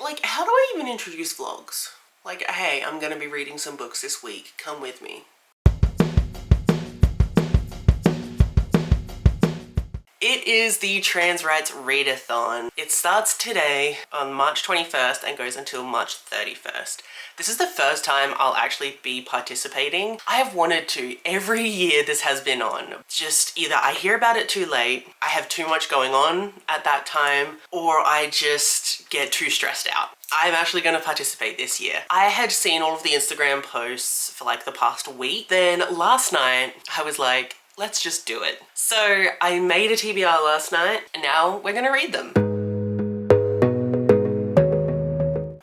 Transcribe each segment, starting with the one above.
Like, how do I even introduce vlogs? Like, hey, I'm gonna be reading some books this week. Come with me. It is the Trans Rights Readathon. It starts today on March 21st and goes until March 31st. This is the first time I'll actually be participating. I have wanted to. Every year this has been on. Just either I hear about it too late, I have too much going on at that time, or I just get too stressed out. I'm actually going to participate this year. I had seen all of the Instagram posts for like the past week. Then last night I was like, let's just do it. So I made a TBR last night and now we're gonna read them.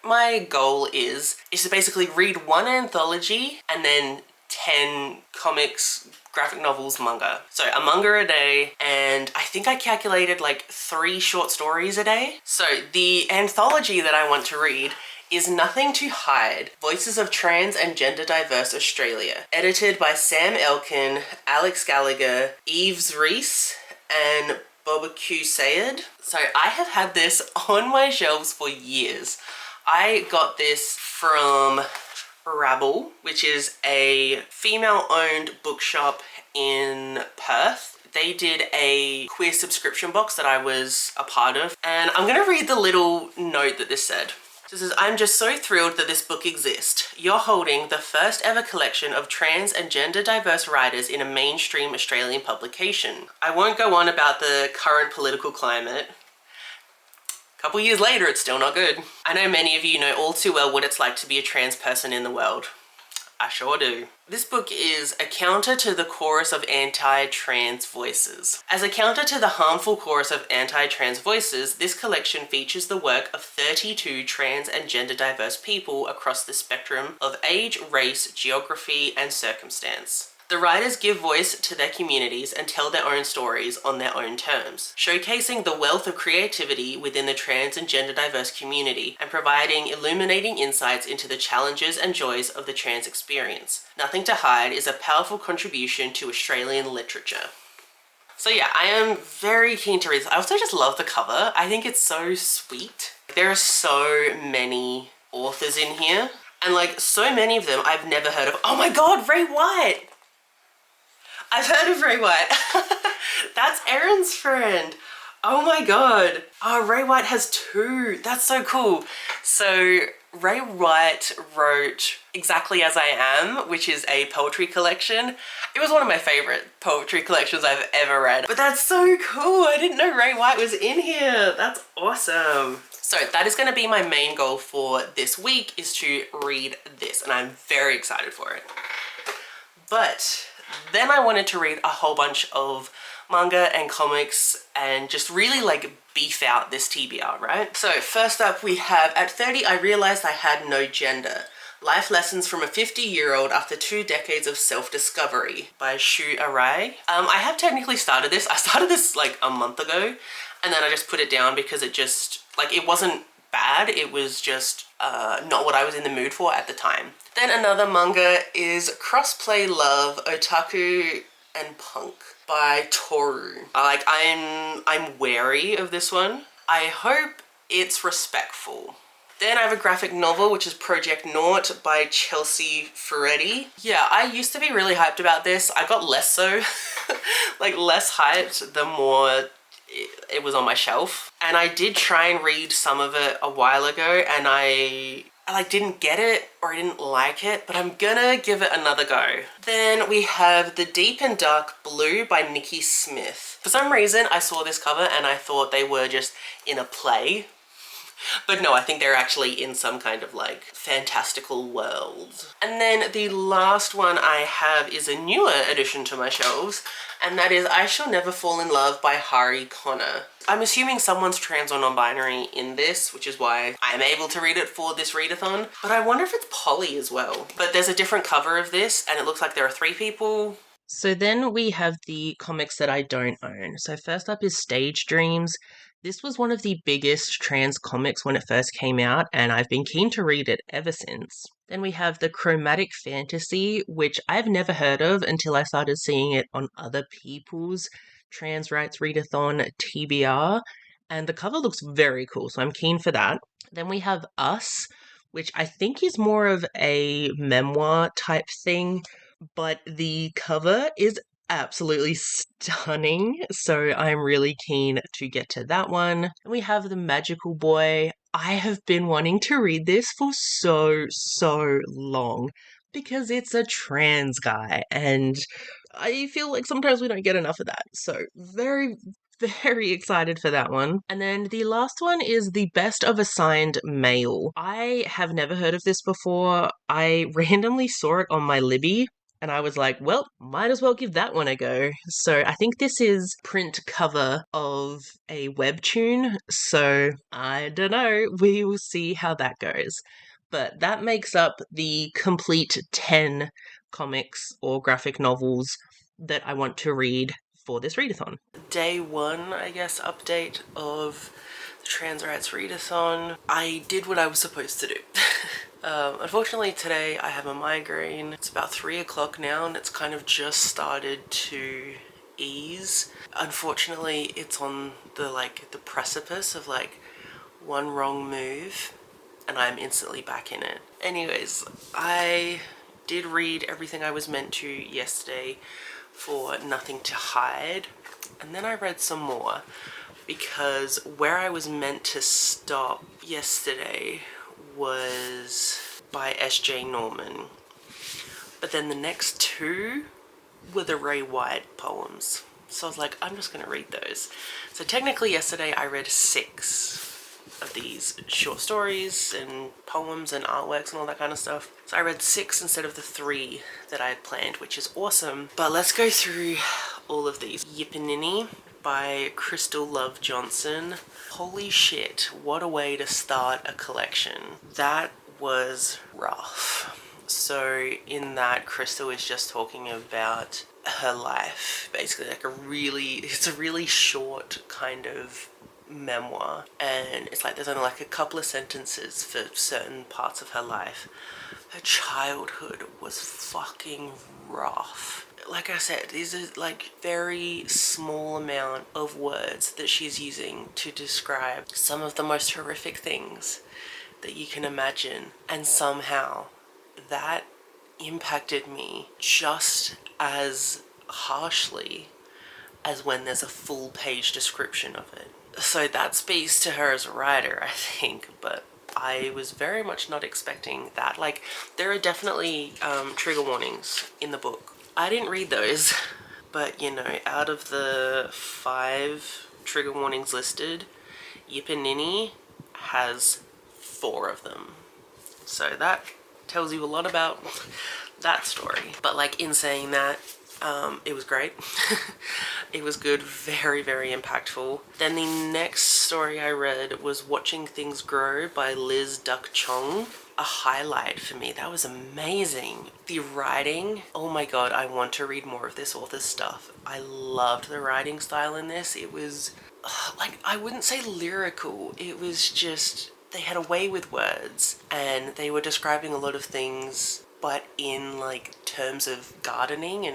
My goal is to basically read one anthology and then 10 comics, graphic novels, manga. So a manga a day, and I think I calculated like 3 short stories a day. So the anthology that I want to read is Nothing to Hide, Voices of Trans and Gender Diverse Australia, edited by Sam Elkin, Alex Gallagher, Eves Reese, and Bobakue Sayed. So I have had this on my shelves for years. I got this from Rabble, which is a female-owned bookshop in Perth. They did a queer subscription box that I was a part of, and I'm gonna read the little note that this said. It says, I'm just so thrilled that this book exists. You're holding the first ever collection of trans and gender diverse writers in a mainstream Australian publication. I won't go on about the current political climate. A couple years later, it's still not good. I know many of you know all too well what it's like to be a trans person in the world. I sure do. This book is a counter to the chorus of anti-trans voices. As a counter to the harmful chorus of anti-trans voices, this collection features the work of 32 trans and gender diverse people across the spectrum of age, race, geography, and circumstance. The writers give voice to their communities and tell their own stories on their own terms, showcasing the wealth of creativity within the trans and gender diverse community and providing illuminating insights into the challenges and joys of the trans experience. Nothing to Hide is a powerful contribution to Australian literature. So yeah, I am very keen to read this. I also just love the cover. I think it's so sweet. There are so many authors in here, and like so many of them I've never heard of. Oh my god, Ray White! I've heard of Ray White. That's Erin's friend. Oh my god. Oh, Ray White has 2. That's so cool. So Ray White wrote Exactly As I Am, which is a poetry collection. It was one of my favorite poetry collections I've ever read. But that's so cool. I didn't know Ray White was in here. That's awesome. So that is going to be my main goal for this week, is to read this, and I'm very excited for it. But then I wanted to read a whole bunch of manga and comics and just really like beef out this TBR, right? So first up we have, At 30 I realized I had no gender. Life Lessons from a 50-year-old After 2 Decades of Self-Discovery by Shu Arai. I have technically started this. I started this like a month ago, and then I just put it down because it just, like, it wasn't bad. It was just not what I was in the mood for at the time. Then another manga is Crossplay Love, Otaku and Punk by Toru. I'm wary of this one. I hope it's respectful. Then I have a graphic novel, which is Project Naught by Chelsea Ferretti. Yeah, I used to be really hyped about this. I got less so, like less hyped the more it was on my shelf. And I did try and read some of it a while ago, and I like didn't get it or I didn't like it, but I'm gonna give it another go. Then we have The Deep and Dark Blue by Nikki Smith. For some reason I saw this cover and I thought they were just in a play, but no, I think they're actually in some kind of like fantastical world. And then the last one I have is a newer addition to my shelves, and that is I Shall Never Fall in Love by Hari Connor. I'm assuming someone's trans or non-binary in this, which is why I'm able to read it for this readathon. But I wonder if it's poly as well. But there's a different cover of this, and it looks like there are 3 people. So then we have the comics that I don't own. So first up is Stage Dreams. This was one of the biggest trans comics when it first came out, and I've been keen to read it ever since. Then we have The Chromatic Fantasy, which I've never heard of until I started seeing it on other people's trans rights readathon TBR, and the cover looks very cool, so I'm keen for that. Then we have Us, which I think is more of a memoir type thing, but the cover is absolutely stunning, so I'm really keen to get to that one. And we have The Magical Boy. I have been wanting to read this for so long because it's a trans guy, and I feel like sometimes we don't get enough of that. So very excited for that one. And then the last one is The Best of Assigned Male. I have never heard of this before. I randomly saw it on my Libby and I was like, well, might as well give that one a go. So I think this is print cover of a webtoon. So I don't know. We will see how that goes. But that makes up the complete 10 comics or graphic novels that I want to read for this readathon. Day one, I guess, update of the Trans Rights Readathon. I did what I was supposed to do. Unfortunately today I have a migraine. It's about 3 o'clock now and it's kind of just started to ease. Unfortunately it's on the precipice of one wrong move and I'm instantly back in it. Anyways, I did read everything I was meant to yesterday for Nothing to Hide, and then I read some more because where I was meant to stop yesterday was by S.J. Norman, but then the next two were the Ray White poems, so I was like, I'm just gonna read those. So technically yesterday I read 6 of these short stories and poems and artworks and all that kind of stuff. So I read 6 instead of the 3 that I had planned, which is awesome. But let's go through all of these. Yippinini by Crystal Love Johnson. Holy shit, what a way to start a collection. That was rough. So in that, Crystal is just talking about her life, basically it's a really short kind of memoir, and it's like there's only a couple of sentences for certain parts of her life. Her childhood was fucking rough. Like I said, these are very small amount of words that she's using to describe some of the most horrific things that you can imagine, and somehow that impacted me just as harshly as when there's a full page description of it. So that speaks to her as a writer, I think, but I was very much not expecting that. There are definitely trigger warnings in the book. I didn't read those, but out of the 5 trigger warnings listed, Yippinini has 4 of them. So that tells you a lot about that story. But in saying that, it was great. It was good, very impactful. Then the next story I read was Watching Things Grow by Liz Duck Chong. A highlight for me. That was amazing. The writing, oh my god, I want to read more of this author's stuff. I loved the writing style in this. It was I wouldn't say lyrical, it was just, they had a way with words and they were describing a lot of things, but in terms of gardening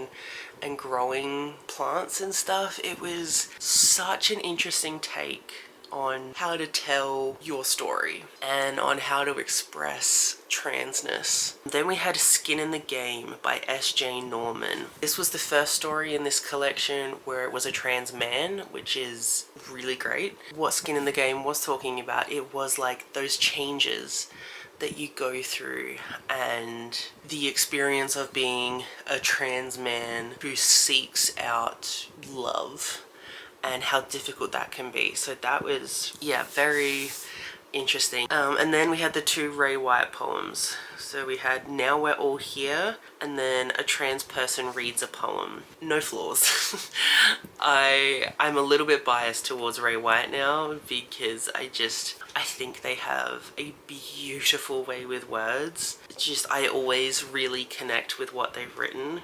and growing plants and stuff. It was such an interesting take on how to tell your story and on how to express transness. Then we had Skin in the Game by S.J. Norman. This was the first story in this collection where it was a trans man, which is really great. What Skin in the Game was talking about, it was those changes that you go through and the experience of being a trans man who seeks out love and how difficult that can be. So that was, yeah, very interesting. And then we had the 2 Ray White poems. So we had Now We're All Here, and then a trans person reads a poem. No flaws. I'm a little bit biased towards Ray White now because I think they have a beautiful way with words. I always really connect with what they've written.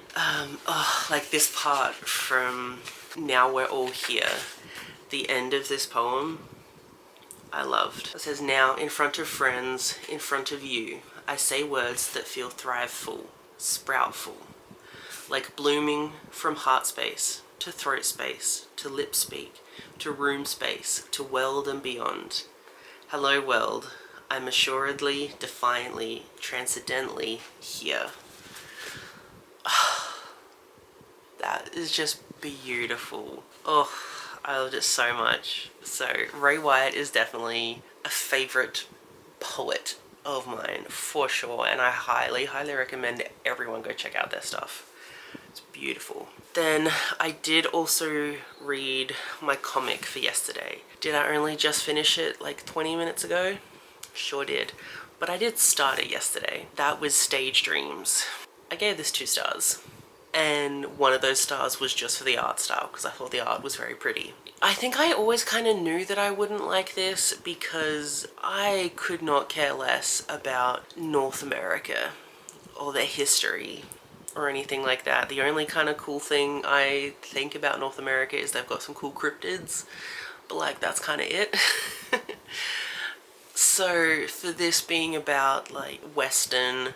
This part from Now We're All Here, the end of this poem, I loved. It says, now in front of friends, in front of you, I say words that feel thriveful, sproutful, like blooming from heart space to throat space to lip speak. to room space, to world and beyond. Hello world, I'm assuredly, defiantly, transcendently here. That is just beautiful. Oh, I loved it so much. So Ray Wyatt is definitely a favourite poet of mine for sure, and I highly recommend everyone go check out their stuff. It's beautiful. Then I did also read my comic for yesterday. Did I only just finish it like 20 minutes ago? Sure did. But I did start it yesterday. That was Stage Dreams. I gave this 2 stars. And one of those stars was just for the art style, because I thought the art was very pretty. I think I always kind of knew that I wouldn't like this because I could not care less about North America or their history or anything like that. The only kind of cool thing I think about North America is they've got some cool cryptids, but like that's kind of it. So for this being about like Western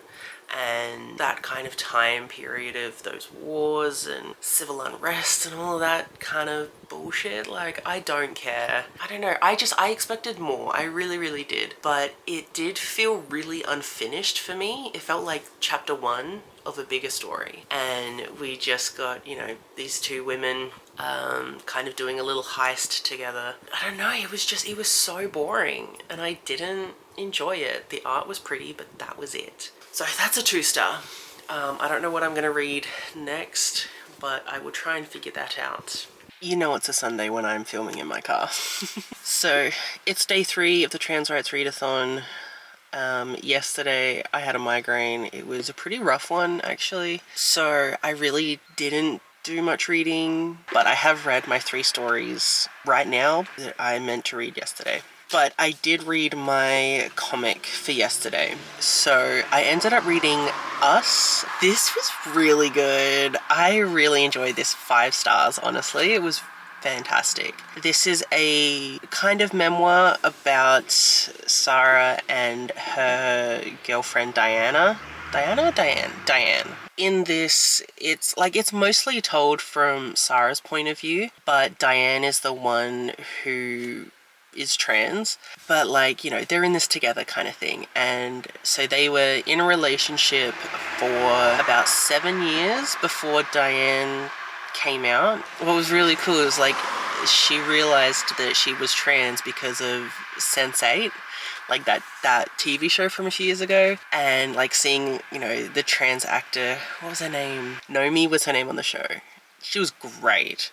and that kind of time period of those wars and civil unrest and all of that kind of bullshit, like I don't care. I don't know, I expected more. I really did, but it did feel really unfinished for me. It felt like chapter 1 of a bigger story, and we just got, you know, these 2 women kind of doing a little heist together. I don't know, it was so boring and I didn't enjoy it. The art was pretty, but that was it. So that's a 2-star. I don't know what I'm going to read next, but I will try and figure that out. You know it's a Sunday when I'm filming in my car. So it's day 3 of the Trans Rights Readathon. Yesterday I had a migraine. It was a pretty rough one actually. So I really didn't do much reading, but I have read my 3 stories right now that I meant to read yesterday. But I did read my comic for yesterday. So I ended up reading Us. This was really good. I really enjoyed this. 5 stars, honestly. It was fantastic. This is a kind of memoir about Sarah and her girlfriend Diana. Diana or Diane? Diane. In this, it's mostly told from Sarah's point of view, but Diane is the one who is trans, but like, you know, they're in this together kind of thing. And so they were in a relationship for about 7 years before Diane came out. What was really cool is like she realized that she was trans because of Sense8, like that TV show from a few years ago, and like seeing, you know, the trans actor, what was her name? Nomi was her name on the show. She was great.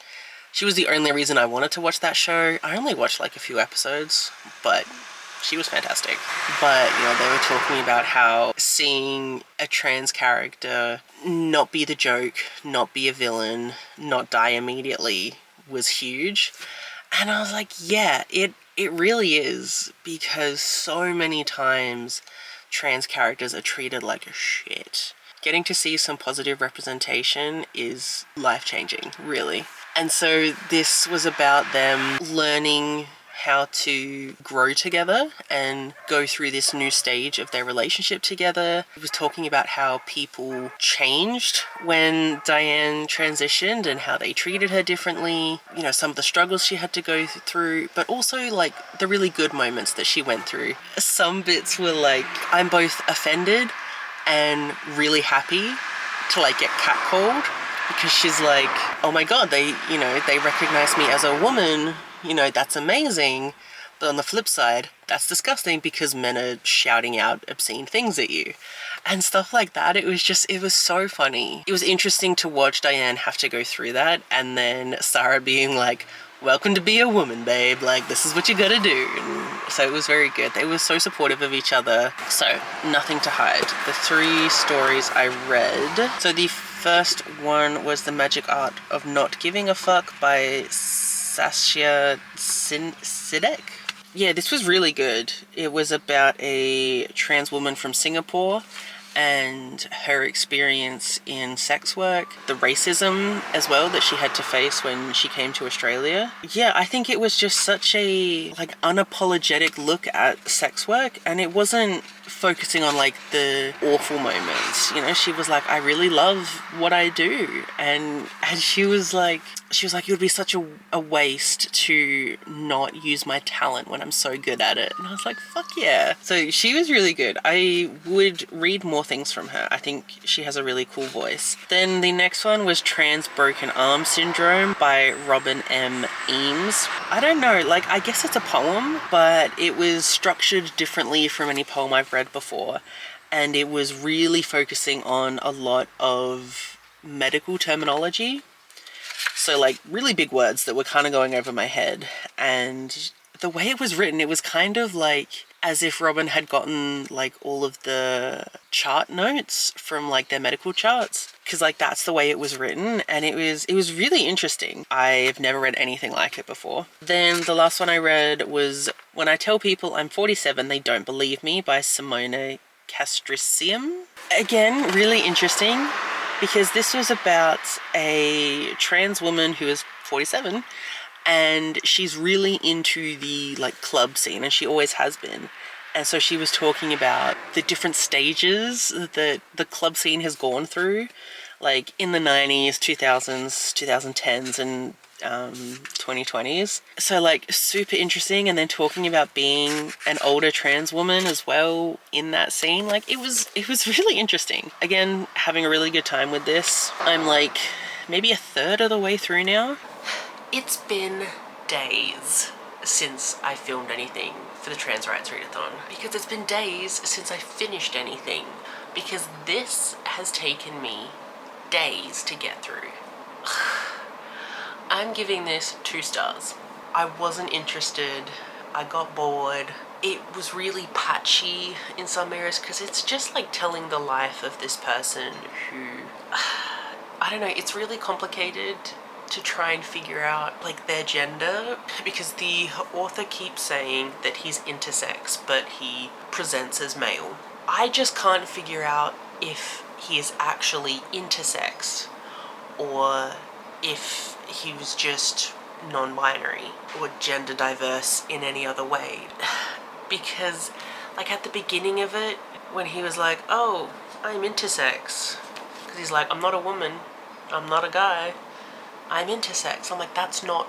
She was the only reason I wanted to watch that show. I only watched like a few episodes, but she was fantastic. But, you know, they were talking about how seeing a trans character not be the joke, not be a villain, not die immediately was huge. And I was like, yeah, it really is, because so many times trans characters are treated like a shit. Getting to see some positive representation is life-changing, really. And so this was about them learning how to grow together and go through this new stage of their relationship together. It was talking about how people changed when Diane transitioned and how they treated her differently, you know, some of the struggles she had to go through, but also like the really good moments that she went through. Some bits were like, I'm both offended and really happy to like get catcalled, because she's like, oh my god, they recognize me as a woman, you know, that's amazing. But on the flip side, that's disgusting because men are shouting out obscene things at you and stuff like that. It was so funny. It was interesting to watch Diane have to go through that, and then Sarah being like, welcome to be a woman, babe, like this is what you gotta do. And so it was very good. They were so supportive of each other. So nothing to hide. The 3 stories I read. So the first one was The Magic Art of Not Giving a Fuck by Sasha Sidek. Yeah, this was really good. It was about a trans woman from Singapore and her experience in sex work, the racism as well that she had to face when she came to Australia. Yeah, I think it was just such a like unapologetic look at sex work, and it wasn't focusing on like the awful moments. You know, she was like, I really love what I do, and she was like, she was like, it would be such a waste to not use my talent when I'm so good at it. And I was like, fuck yeah. So she was really good. I would read more things from her. I think she has a really cool voice. Then the next one was Trans Broken Arm Syndrome by Robin M. Eames. I don't know, like, I guess it's a poem, but it was structured differently from any poem I've read before. And it was really focusing on a lot of medical terminology. So, like, really big words that were kind of going over my head. And the way it was written, it was kind of like as if Robin had gotten, like, all of the chart notes from, like, their medical charts. Because, like, that's the way it was written. And it was really interesting. I've never read anything like it before. Then the last one I read was When I Tell People I'm 47, They Don't Believe Me by Simone Castricium. Again, really interesting. Because this was about a trans woman who is 47 and she's really into the, like, club scene, and she always has been. And so she was talking about the different stages that the club scene has gone through, like in the 90s, 2000s, 2010s, and 2020s. So, like, super interesting. And then talking about being an older trans woman as well in that scene. Like, it was really interesting. Again, having a really good time with this. I'm like maybe a third of the way through now. It's been days since I filmed anything for the Trans Rights Readathon, because it's been days since I finished anything, because this has taken me days to get through. I'm giving this 2 stars. I wasn't interested. I got bored. It was really patchy in some areas because it's just like telling the life of this person who, I don't know, it's really complicated to try and figure out, like, their gender, because the author keeps saying that he's intersex, but he presents as male. I just can't figure out if he is actually intersex or if he was just non-binary or gender diverse in any other way. Because, like, at the beginning of it, when he was like, oh, I'm intersex, because he's like, I'm not a woman, I'm not a guy, I'm intersex. I'm like, that's not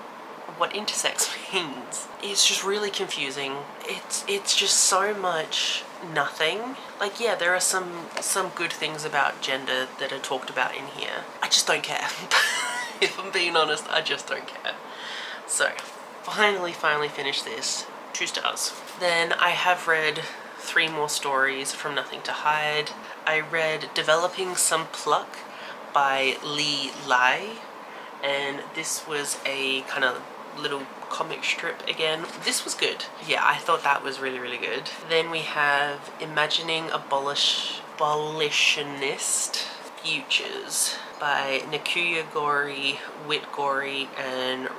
what intersex means. It's just really confusing. It's just so much nothing. Like, yeah, there are some good things about gender that are talked about in here. I just don't care. If I'm being honest, I just don't care. So, finally finished this. 2 stars. Then I have read 3 more stories from Nothing to Hide. I read Developing Some Pluck by Lee Lai, and this was a kind of little comic strip again. This was good. Yeah, I thought that was really, really good. Then we have Imagining Abolitionist Futures by Nakuya Gori, Whit Gori, and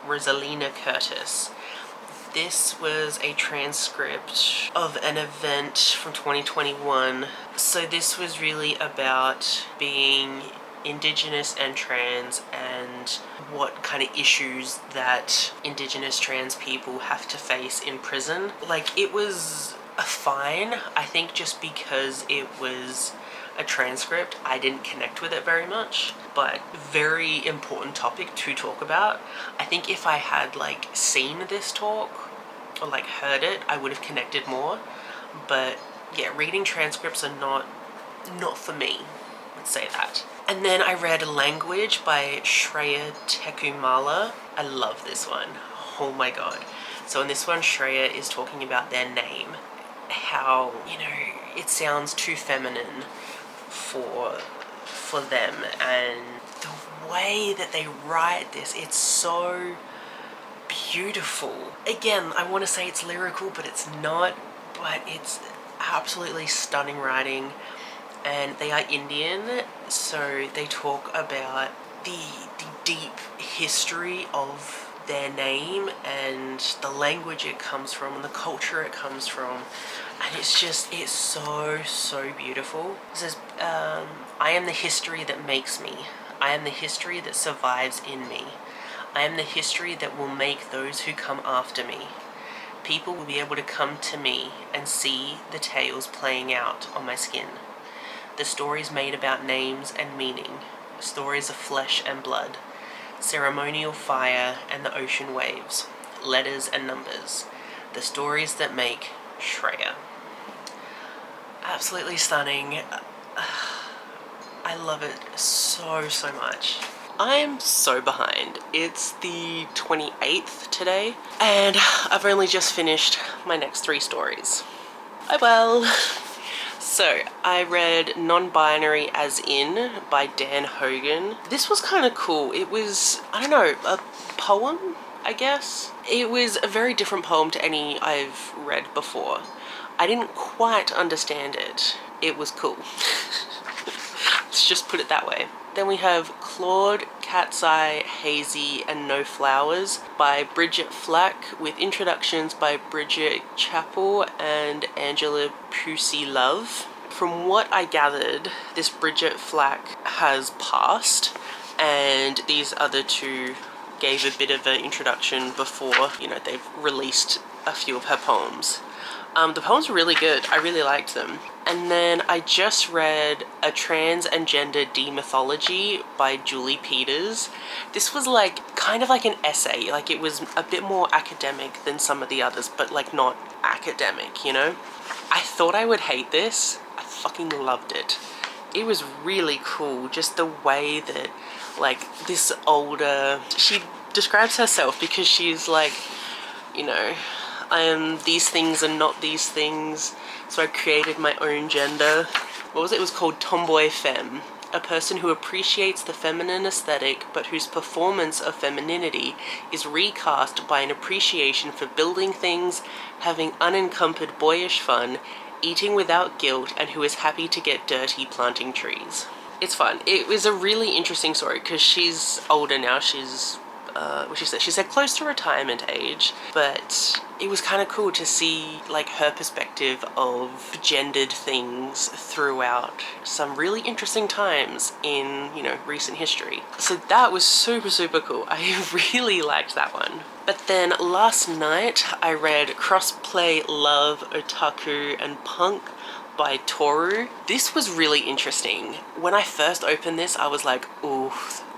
Rosalina Curtis. This was a transcript of an event from 2021. So this was really about being Indigenous and trans and what kind of issues that Indigenous trans people have to face in prison. Like, it was fine. I think just because it was a transcript, I didn't connect with it very much, but very important topic to talk about. I think if I had, like, seen this talk or, like, heard it, I would have connected more. But yeah, reading transcripts are not for me, let's say that. And then I read Language by Shreya Tekumala. I love this one. Oh my god. So in this one, Shreya is talking about their name. How, you know, it sounds too feminine for them, and the way that they write this, it's so beautiful. Again, I want to say it's lyrical, but it's not, but it's absolutely stunning writing. And they are Indian, so they talk about the deep history of their name and the language it comes from and the culture it comes from. And it's so beautiful. It says, I am the history that makes me. I am the history that survives in me. I am the history that will make those who come after me. People will be able to come to me and see the tales playing out on my skin. The stories made about names and meaning. Stories of flesh and blood. Ceremonial Fire and the Ocean Waves, Letters and Numbers, The Stories That Make Shreya. Absolutely stunning. I love it so much. I'm so behind. It's the 28th today, and I've only just finished my next 3 stories. Oh well. So, I read Nonbinary As In by Dan Hogan. This was kind of cool. It was, I don't know, a poem, I guess? It was a very different poem to any I've read before. I didn't quite understand it. It was cool. Let's just put it that way. Then we have Claude, Cat's Eye, Hazy and No Flowers by Bridget Flack, with introductions by Bridget Chappell and Angela Pusey Love. From what I gathered, this Bridget Flack has passed, and these other two gave a bit of an introduction before, you know, they've released a few of her poems. The poems were really good. I really liked them. And then I just read A Trans and Gender Demythology by Julie Peters. This was like kind of like an essay. Like, it was a bit more academic than some of the others, but like not academic, you know? I thought I would hate this. I fucking loved it. It was really cool, just the way that like this older, she describes herself because she's like, you know, I am these things and not these things, so I created my own gender. What was it? It was called Tomboy Femme. A person who appreciates the feminine aesthetic but whose performance of femininity is recast by an appreciation for building things, having unencumbered boyish fun, eating without guilt, and who is happy to get dirty planting trees. It's fun. It was a really interesting story because she's older now. She's what she said close to retirement age, but it was kind of cool to see like her perspective of gendered things throughout some really interesting times in, you know, recent history. So that was super cool. I really liked that one. But then last night I read Crossplay Love, Otaku and Punk by Toru. This was really interesting. When I first opened this, I was like, ooh,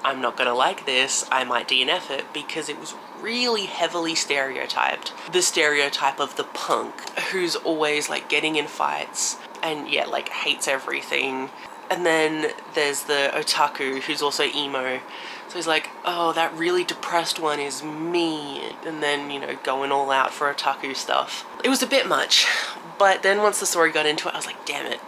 I'm not gonna like this. I might DNF it, because it was really heavily stereotyped. The stereotype of the punk who's always like getting in fights and yeah, like hates everything. And then there's the otaku who's also emo. So he's like, oh, that really depressed one is me. And then, you know, going all out for otaku stuff. It was a bit much, but then once the story got into it, I was like, damn it,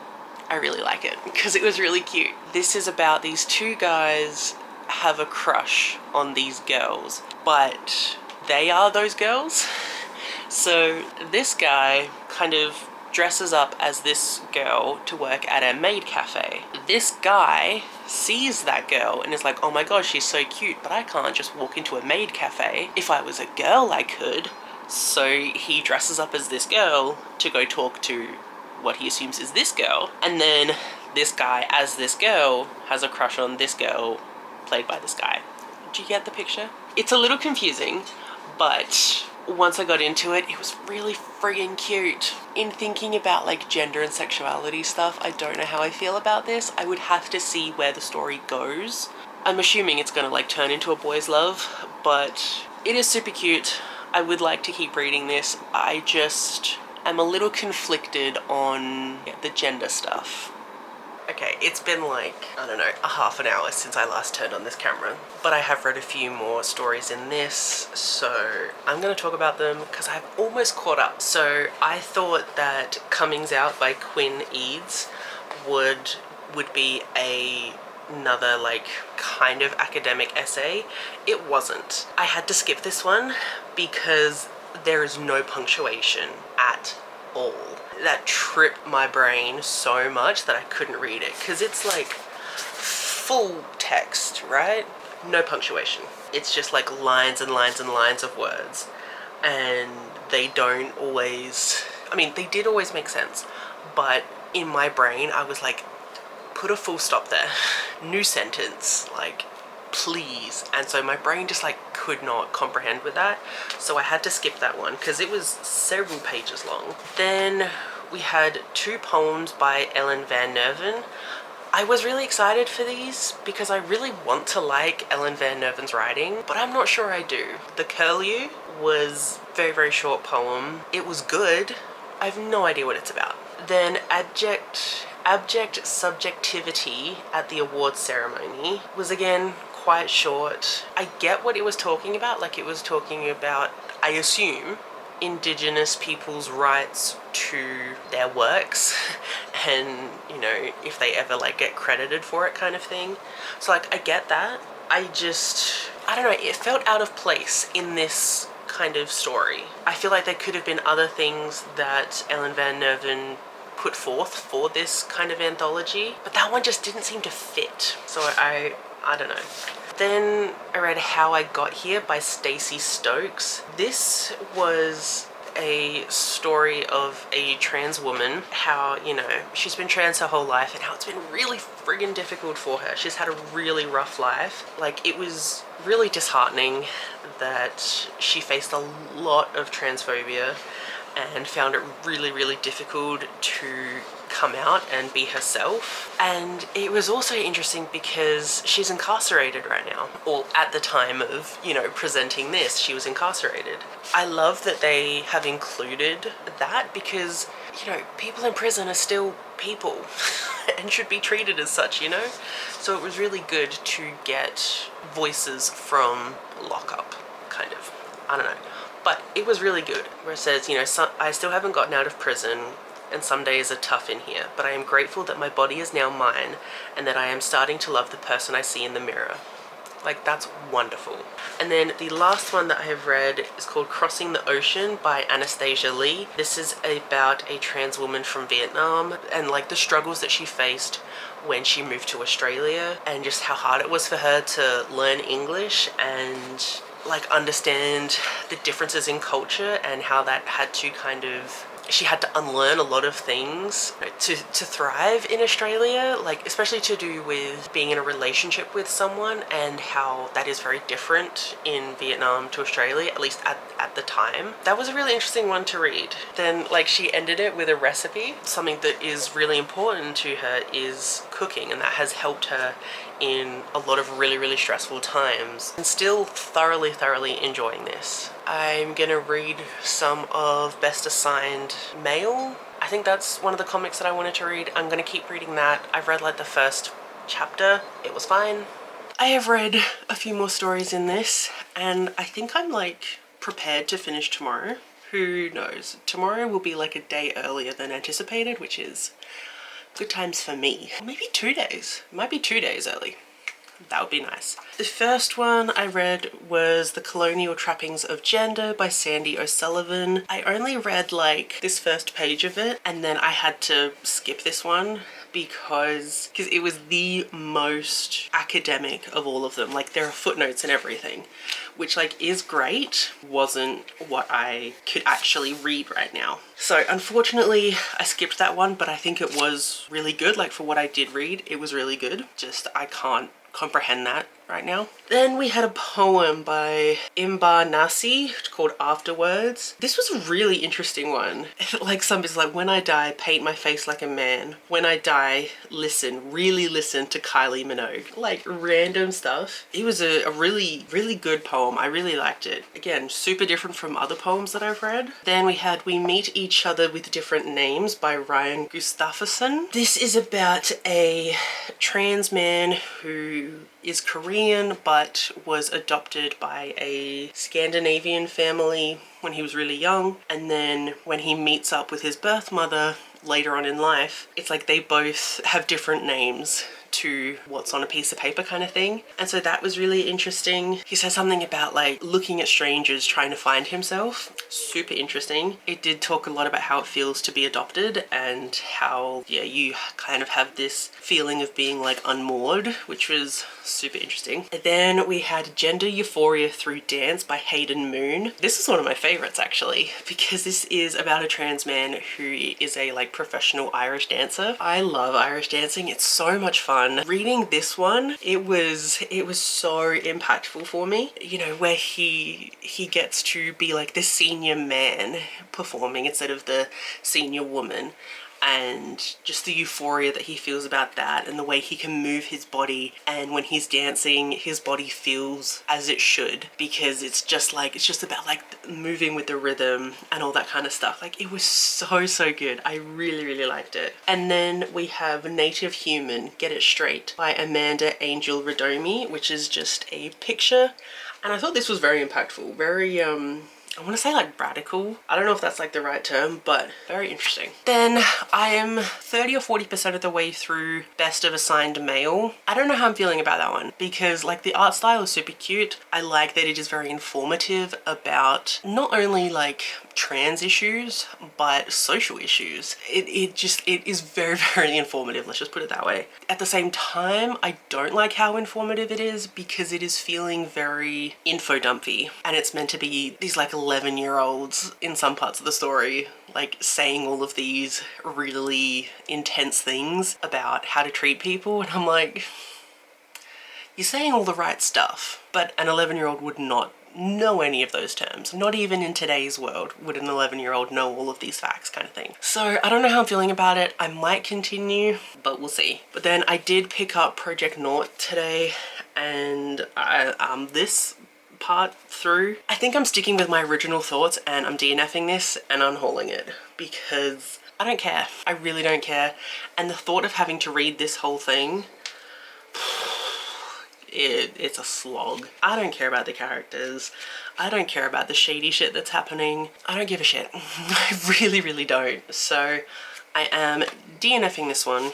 I really like it, because it was really cute. This is about these two guys have a crush on these girls, but they are those girls. So this guy kind of dresses up as this girl to work at a maid cafe. This guy sees that girl and is like, oh my gosh, she's so cute, but I can't just walk into a maid cafe. If I was a girl, I could. So he dresses up as this girl to go talk to what he assumes is this girl. And then this guy, as this girl, has a crush on this girl played by this guy. Do you get the picture? It's a little confusing, but once I got into it, it was really friggin' cute. In thinking about like gender and sexuality stuff, I don't know how I feel about this. I would have to see where the story goes. I'm assuming it's gonna like turn into a boys' love, but it is super cute. I would like to keep reading this. I just am a little conflicted on the gender stuff. Okay, it's been like, I don't know, a half an hour since I last turned on this camera, but I have read a few more stories in this, so I'm gonna talk about them because I've almost caught up. So I thought that Comings Out by Quinn Eads would be another like kind of academic essay. It wasn't. I had to skip this one because there is no punctuation at all. That tripped my brain so much that I couldn't read it, because it's like full text, right? No punctuation. It's just like lines and lines and lines of words, and they don't always, I mean, they did always make sense, but in my brain I was like, put a full stop there, new sentence, like please. And so my brain just like could not comprehend with that, so I had to skip that one because it was several pages long. Then we had two poems by Ellen Van Nerven. I was really excited for these because I really want to like Ellen Van Nerven's writing, but I'm not sure I do. The Curlew was a very, very short poem. It was good. I have no idea what it's about. Then Abject Subjectivity at the awards ceremony was again quite short. I get what it was talking about, like it was talking about, I assume, Indigenous people's rights to their works and, you know, if they ever like get credited for it kind of thing. So like I get that. I don't know, it felt out of place in this kind of story. I feel like there could have been other things that Ellen Van Nerven put forth for this kind of anthology, but that one just didn't seem to fit. So I don't know. Then I read How I Got Here by Stacey Stokes. This was a story of a trans woman, how, you know, she's been trans her whole life and how it's been really friggin' difficult for her. She's had a really rough life. Like, it was really disheartening that she faced a lot of transphobia and found it really, really difficult to come out and be herself. And it was also interesting because she's incarcerated right now, or at the time of, you know, presenting this, she was incarcerated. I love that they have included that because, you know, people in prison are still people and should be treated as such, you know? So it was really good to get voices from lockup, kind of. I don't know. But it was really good, where it says, you know, I still haven't gotten out of prison and some days are tough in here, but I am grateful that my body is now mine and that I am starting to love the person I see in the mirror. Like, that's wonderful. And then the last one that I have read is called Crossing the Ocean by Anastasia Lee. This is about a trans woman from Vietnam and like the struggles that she faced when she moved to Australia and just how hard it was for her to learn English and like understand the differences in culture and how that had to kind of, she had to unlearn a lot of things to thrive in Australia, like especially to do with being in a relationship with someone and how that is very different in Vietnam to Australia, at least at the time. That was a really interesting one to read. Then like she ended it with a recipe. Something that is really important to her is cooking, and that has helped her in a lot of really, really stressful times, and still thoroughly enjoying this. I'm gonna read some of Best Assigned Male. I think that's one of the comics that I wanted to read. I'm gonna keep reading that. I've read like the first chapter. It was fine. I have read a few more stories in this, and I think I'm like prepared to finish tomorrow. Who knows? Tomorrow will be like a day earlier than anticipated, which is good times for me. Maybe 2 days. It might be 2 days early. That would be nice. The first one I read was The Colonial Trappings of Gender by Sandy O'Sullivan. I only read like this first page of it, and then I had to skip this one because it was the most academic of all of them. Like there are footnotes and everything, which like is great, wasn't what I could actually read right now. So unfortunately I skipped that one, but I think it was really good. Like for what I did read, it was really good. Just I can't comprehend that right now. Then we had a poem by Imbar Nasi called Afterwards. This was a really interesting one. Like somebody's like, when I die, paint my face like a man. When I die, listen, really listen to Kylie Minogue. Like random stuff. It was a really, really good poem. I really liked it. Again, super different from other poems that I've read. Then we had We Meet Each Other with Different Names by Ryan Gustafsson. This is about a trans man who is Korean but was adopted by a Scandinavian family when he was really young, and then when he meets up with his birth mother later on in life, it's like they both have different names to what's on a piece of paper kind of thing. And so that was really interesting. He says something about like looking at strangers trying to find himself. Super interesting. It did talk a lot about how it feels to be adopted and how, yeah, you kind of have this feeling of being like unmoored, which was super interesting. And then we had Gender Euphoria Through Dance by Hayden Moon. This is one of my favorites actually, because this is about a trans man who is a like professional Irish dancer. I love Irish dancing. It's so much fun. Reading this one, it was so impactful for me, you know, where he gets to be like the senior man performing instead of the senior woman. and just the euphoria that he feels about that, and the way he can move his body, and when he's dancing his body feels as it should, because it's just about like moving with the rhythm and all that kind of stuff. Like, it was so good. I really liked it. And then we have Native Human, Get It Straight by Amanda Angel Radomi, which is just a picture, and I thought this was very impactful, very I want to say like radical. I don't know if that's like the right term, but very interesting. Then I am 30 or 40% of the way through Best of Assigned Male. I don't know how I'm feeling about that one, because like the art style is super cute. I like that it is very informative about not only like trans issues, but social issues. It is very informative, let's just put it that way. At the same time, I don't like how informative it is, because it is feeling very info dumpy, and it's meant to be these like 11-year-olds in some parts of the story like saying all of these really intense things about how to treat people, and I'm like, you're saying all the right stuff, but an 11-year-old would not know any of those terms. Not even in today's world would an 11-year-old know all of these facts, kind of thing. So I don't know how I'm feeling about it. I might continue, but we'll see. But then I did pick up Project Nought today, and this part through, I think I'm sticking with my original thoughts, and I'm DNFing this and unhauling it, because I don't care. I really don't care. And the thought of having to read this whole thing, it's a slog. I don't care about the characters. I don't care about the shady shit that's happening. I don't give a shit. I really don't. So I am DNFing this one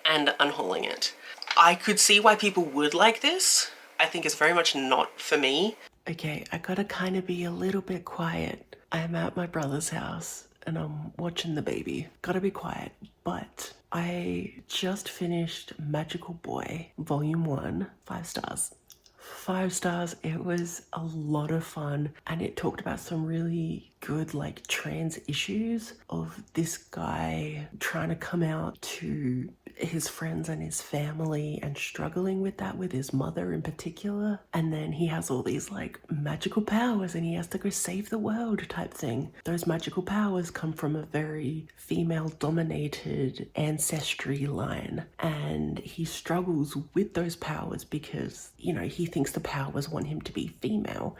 and unhauling it. I could see why people would like this. I think it's very much not for me. Okay, I gotta kind of be a little bit quiet. I'm at my brother's house and I'm watching the baby. Gotta be quiet. But I just finished Magical Boy Volume 1, 5 stars. 5 stars. It was a lot of fun, and it talked about some really good like trans issues of this guy trying to come out to his friends and his family and struggling with that with his mother in particular. And then he has all these like magical powers and he has to go save the world type thing. Those magical powers come from a very female dominated ancestry line, and he struggles with those powers because, you know, he thinks the powers want him to be female,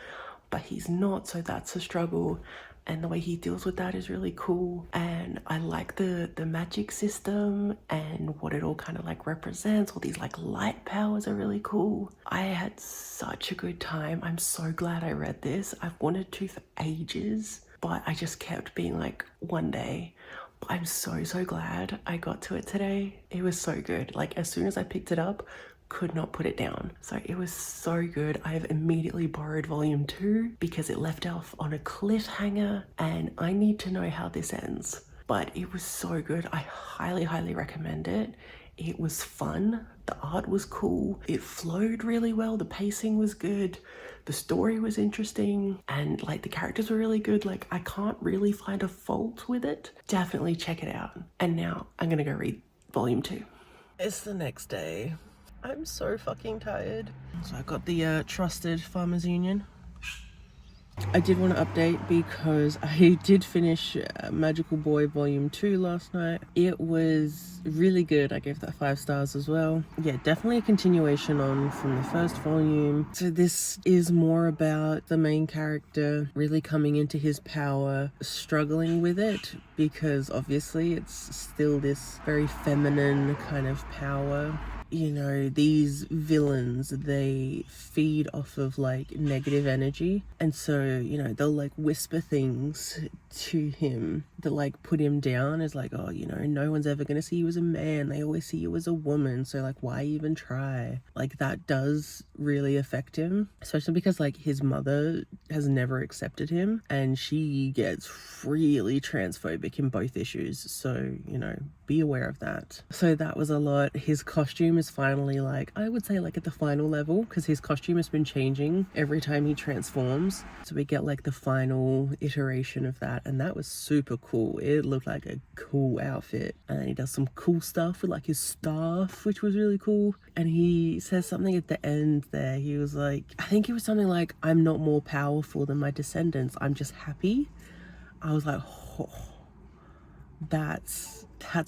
but he's not, so that's a struggle. And the way he deals with that is really cool. And I like the magic system and what it all kind of like represents. All these like light powers are really cool. I had such a good time. I'm so glad I read this. I've wanted to for ages, but I just kept being like, one day. But I'm so glad I got to it today. It was so good. Like, as soon as I picked it up, could not put it down. So it was so good. I've immediately borrowed volume 2 because it left off on a cliffhanger and I need to know how this ends. But it was so good. I highly recommend it. It was fun. The art was cool. It flowed really well. The pacing was good. The story was interesting, and like the characters were really good. Like, I can't really find a fault with it. Definitely check it out. And now I'm gonna go read volume 2. It's the next day. I'm so fucking tired. So I got the Trusted Farmers Union. I did want to update because I did finish Magical Boy Volume 2 last night. It was really good. I gave that 5 stars as well. Yeah, definitely a continuation on from the first volume. So this is more about the main character really coming into his power, struggling with it, because obviously it's still this very feminine kind of power. You know, these villains, they feed off of like negative energy, and so, you know, they'll like whisper things to him that like put him down, as like, oh, you know, no one's ever gonna see you as a man, they always see you as a woman, so like, why even try? Like, that does really affect him, especially because like his mother has never accepted him and she gets really transphobic in both issues, so, you know, be aware of that. So that was a lot. His costume is finally like, I would say like at the final level, because his costume has been changing every time he transforms, so we get like the final iteration of that, and that was super cool. It looked like a cool outfit, and he does some cool stuff with like his staff, which was really cool. And he says something at the end there. He was like, I think it was something like, I'm not more powerful than my descendants, I'm just happy. I was like, oh, that's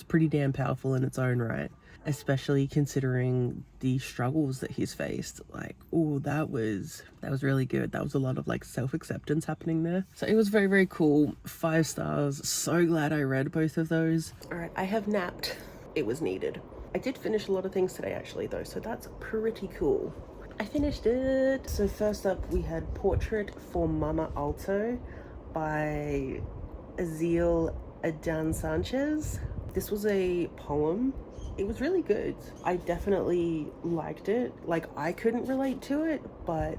pretty damn powerful in its own right, especially considering the struggles that he's faced. Like, oh, that was really good. That was a lot of like self-acceptance happening there. So it was very, very cool. 5 stars. So glad I read both of those. All right, I have napped. It was needed. I did finish a lot of things today actually though, so that's pretty cool. I finished it. So first up we had Portrait for Mama Alto by Azil Adan Sanchez. This was a poem. It was really good. I definitely liked it. Like, I couldn't relate to it, but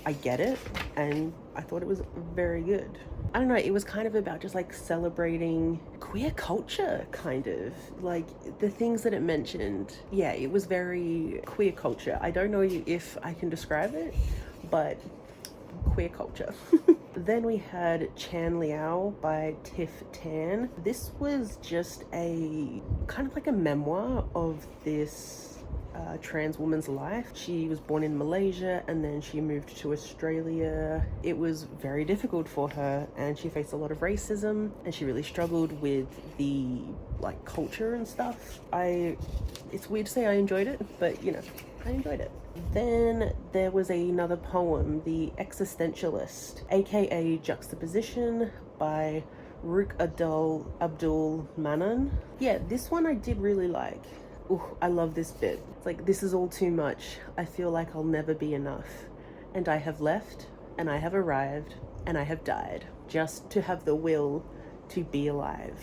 I get it, and I thought it was very good. I don't know, it was kind of about just like celebrating queer culture, kind of. Like, the things that it mentioned, yeah, it was very queer culture. I don't know if I can describe it, but queer culture. Then we had Chan Liao by Tiff Tan. This was just a kind of like a memoir of this trans woman's life. She was born in Malaysia and then she moved to Australia. It was very difficult for her and she faced a lot of racism and she really struggled with the like culture and stuff. It's weird to say I enjoyed it, but you know, I enjoyed it. Then there was another poem, The Existentialist, aka Juxtaposition by Ruk Abdul Manan. Yeah, this one I did really like. Ooh, I love this bit. It's like, this is all too much. I feel like I'll never be enough. And I have left, and I have arrived, and I have died, just to have the will to be alive.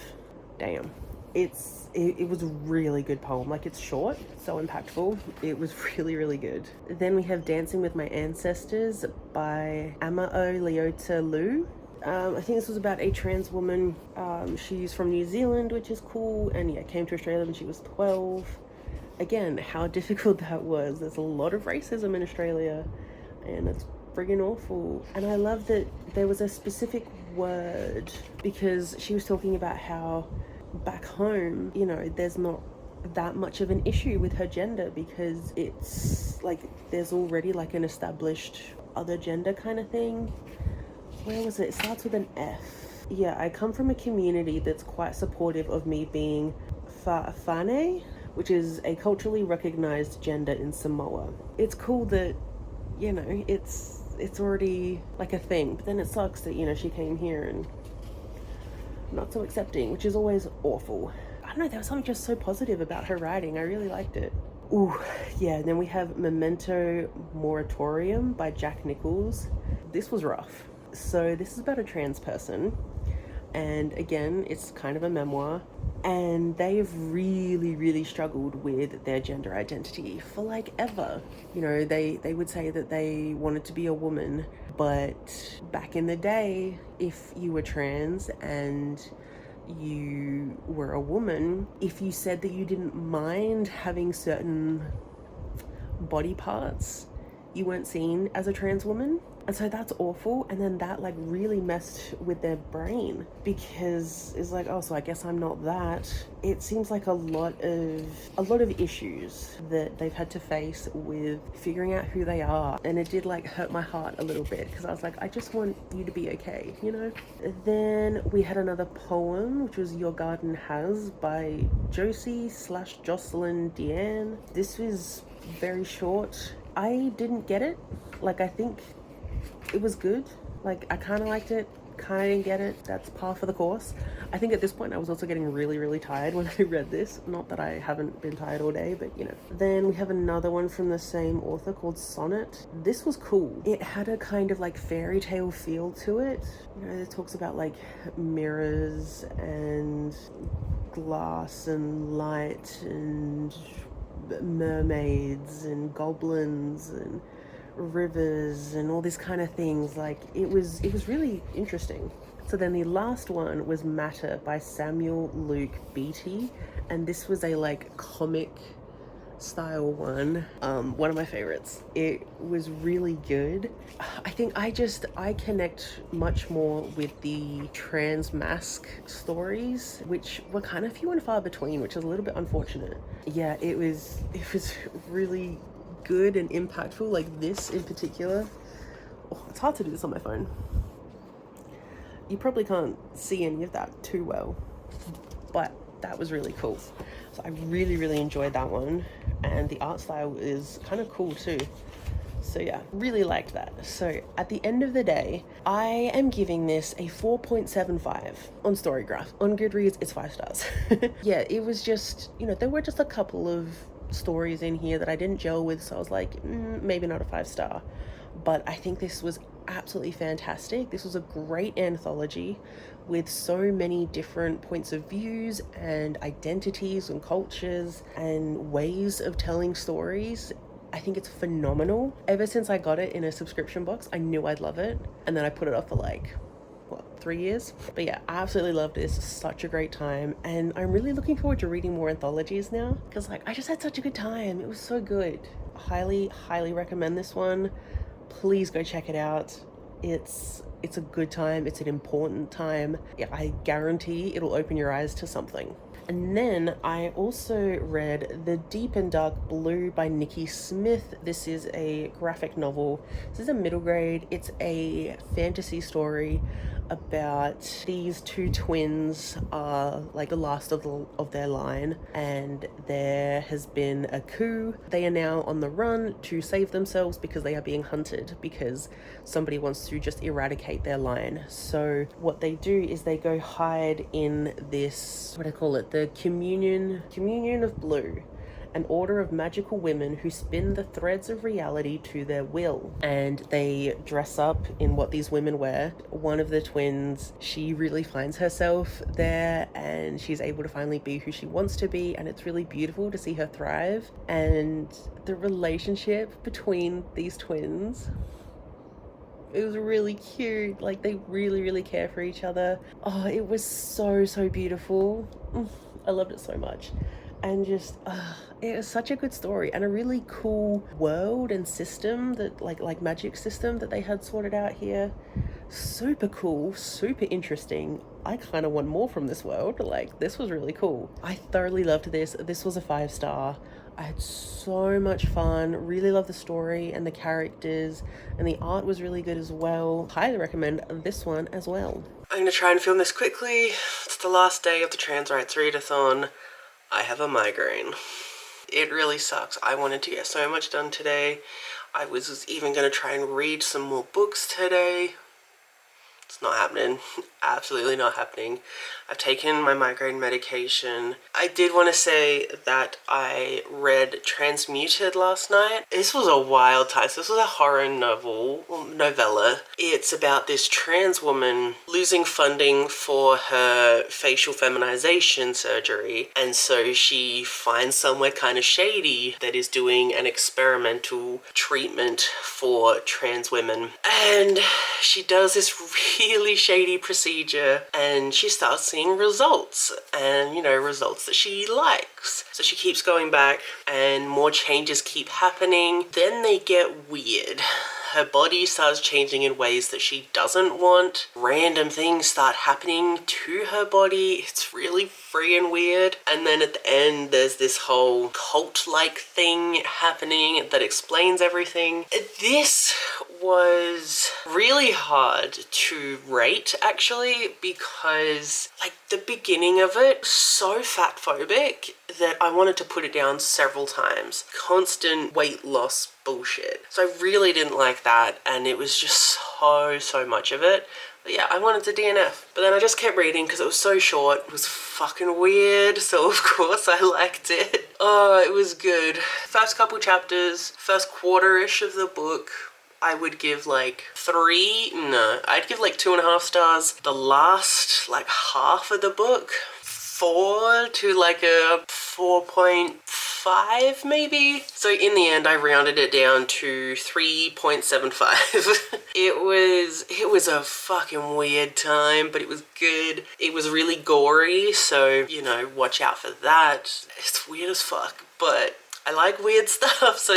Damn. It was a really good poem. Like, it's short, so impactful. It was really, really good. Then we have Dancing with My Ancestors by Amao Leota Lu. I think this was about a trans woman. She's from New Zealand, which is cool, and yeah, came to Australia when she was 12. Again, how difficult that was. There's a lot of racism in Australia, and it's friggin' awful. And I love that there was a specific word, because she was talking about how back home, you know, there's not that much of an issue with her gender, because it's like there's already like an established other gender kind of thing. Where was it? It starts with an F. Yeah, I come from a community that's quite supportive of me being Fa'afane, which is a culturally recognized gender in Samoa. It's cool that, you know, it's already like a thing, but then it sucks that, you know, she came here and not so accepting, which is always awful. I don't know, there was something just so positive about her writing. I really liked it. Ooh, yeah, and then we have Memento Moratorium by Jack Nichols. This was rough. So this is about a trans person, and again, it's kind of a memoir, and they've really struggled with their gender identity for like ever. You know, they would say that they wanted to be a woman, but back in the day, if you were trans and you were a woman, if you said that you didn't mind having certain body parts, you weren't seen as a trans woman. And so that's awful. And then that like really messed with their brain, because it's like, oh, so I guess I'm not that. It seems like a lot of issues that they've had to face with figuring out who they are. And it did like hurt my heart a little bit, because I was like, I just want you to be okay, you know? Then we had another poem, which was Your Garden Has by Josie/Jocelyn Deanne. This was very short. I didn't get it. Like, I think it was good. Like, I kind of liked it, kind of didn't get it. That's par for the course. I think at this point I was also getting really tired when I read this. Not that I haven't been tired all day, but you know. Then we have another one from the same author called Sonnet. This was cool. It had a kind of like fairy tale feel to it. You know, it talks about like mirrors and glass and light and mermaids and goblins and rivers and all these kind of things. Like, it was really interesting. So then the last one was Matter by Samuel Luke Beatty, and this was a like comic style one of my favorites. It was really good. I think I connect much more with the trans mask stories, which were kind of few and far between, which is a little bit unfortunate. Yeah, it was really good and impactful. Like, this in particular, oh, it's hard to do this on my phone. You probably can't see any of that too well, but that was really cool. So I really enjoyed that one, and the art style is kind of cool too. So yeah, really liked that. So at the end of the day, I am giving this a 4.75 on Storygraph. On Goodreads, it's 5 stars. Yeah, it was just, you know, there were just a couple of stories in here that I didn't gel with, so I was like, maybe not a 5-star. But I think this was absolutely fantastic. This was a great anthology with so many different points of views and identities and cultures and ways of telling stories. I think it's phenomenal. Ever since I got it in a subscription box, I knew I'd love it. And then I put it off for like, what, 3 years? But yeah, I absolutely loved this. Such a great time. And I'm really looking forward to reading more anthologies now, because like I just had such a good time. It was so good. Highly recommend this one. Please go check it out. It's a good time. It's an important time. Yeah, I guarantee it'll open your eyes to something. And then I also read The Deep and Dark Blue by Nikki Smith. This is a graphic novel. This is a middle grade. It's a fantasy story about these two twins are like the last of their line, and there has been a coup. They are now on the run to save themselves because they are being hunted because somebody wants to just eradicate their line. So what they do is they go hide in this, what do I call it, the Communion of Blue, an order of magical women who spin the threads of reality to their will. And they dress up in what these women wear. One of the twins, she really finds herself there and she's able to finally be who she wants to be, and it's really beautiful to see her thrive. And the relationship between these twins, it was really cute. Like, they really care for each other. Oh, it was so beautiful. I loved it so much. And just it was such a good story and a really cool world and system, that like magic system that they had sorted out here. Super cool, super interesting. I kind of want more from this world. Like, this was really cool. I thoroughly loved this. This was a 5-star. I had so much fun. Really loved the story and the characters, and the art was really good as well. Highly recommend this one as well. I'm gonna try and film this quickly. It's the last day of the Trans Rights Readathon. I have a migraine. It really sucks. I wanted to get so much done today. I was even gonna try and read some more books today. It's not happening. Absolutely not happening. I've taken my migraine medication. I did want to say that I read Transmuted last night. This was a wild time. So this was a horror novella. It's about this trans woman losing funding for her facial feminization surgery. And so she finds somewhere kind of shady that is doing an experimental treatment for trans women. And she does this really shady procedure, and she starts seeing results, and you know, results that she likes. So she keeps going back and more changes keep happening. Then they get weird. Her body starts changing in ways that she doesn't want. Random things start happening to her body. It's really freaking weird. And then at the end, there's this whole cult-like thing happening that explains everything. This was really hard to rate, actually, because like the beginning of it was so fat phobic that I wanted to put it down several times. Constant weight loss bullshit. So I really didn't like that, and it was just so much of it. But yeah, I wanted to DNF. But then I just kept reading because it was so short. It was fucking weird, so of course I liked it. Oh, it was good. First couple chapters, first quarter-ish of the book, I would give like 3, no, I'd give like 2.5 stars. The last like half of the book, 4 to like a 4.5 maybe. So in the end I rounded it down to 3.75. It was a fucking weird time, but it was good. It was really gory, so you know, watch out for that. It's weird as fuck, but I like weird stuff, so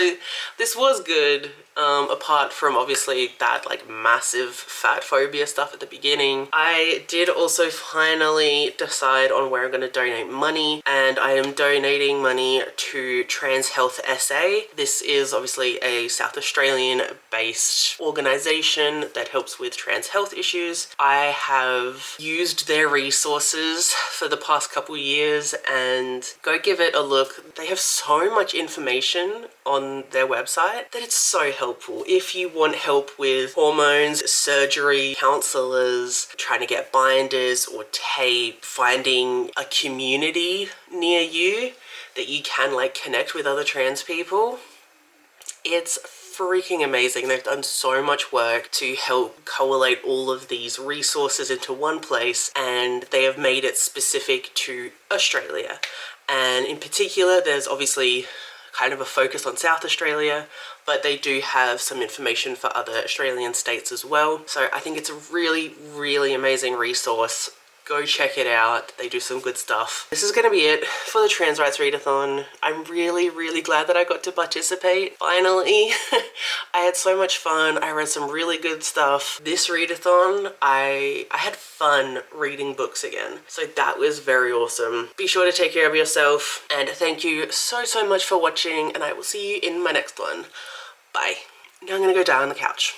this was good. Apart from obviously that like massive fat phobia stuff at the beginning. I did also finally decide on where I'm going to donate money, and I am donating money to Trans Health SA. This is obviously a South Australian based organisation that helps with trans health issues. I have used their resources for the past couple years, and go give it a look. They have so much information on their website that it's so helpful. If you want help with hormones, surgery, counselors, trying to get binders or tape, finding a community near you that you can like connect with other trans people, it's freaking amazing. They've done so much work to help collate all of these resources into one place, and they have made it specific to Australia. And in particular, there's obviously kind of a focus on South Australia, but they do have some information for other Australian states as well. So I think it's a really, really amazing resource. Go check it out. They do some good stuff. This is going to be it for the Trans Rights Readathon. I'm really, really glad that I got to participate. Finally. I had so much fun. I read some really good stuff. This readathon, I had fun reading books again. So that was very awesome. Be sure to take care of yourself. And thank you so, so much for watching. And I will see you in my next one. Bye. Now I'm going to go die on the couch.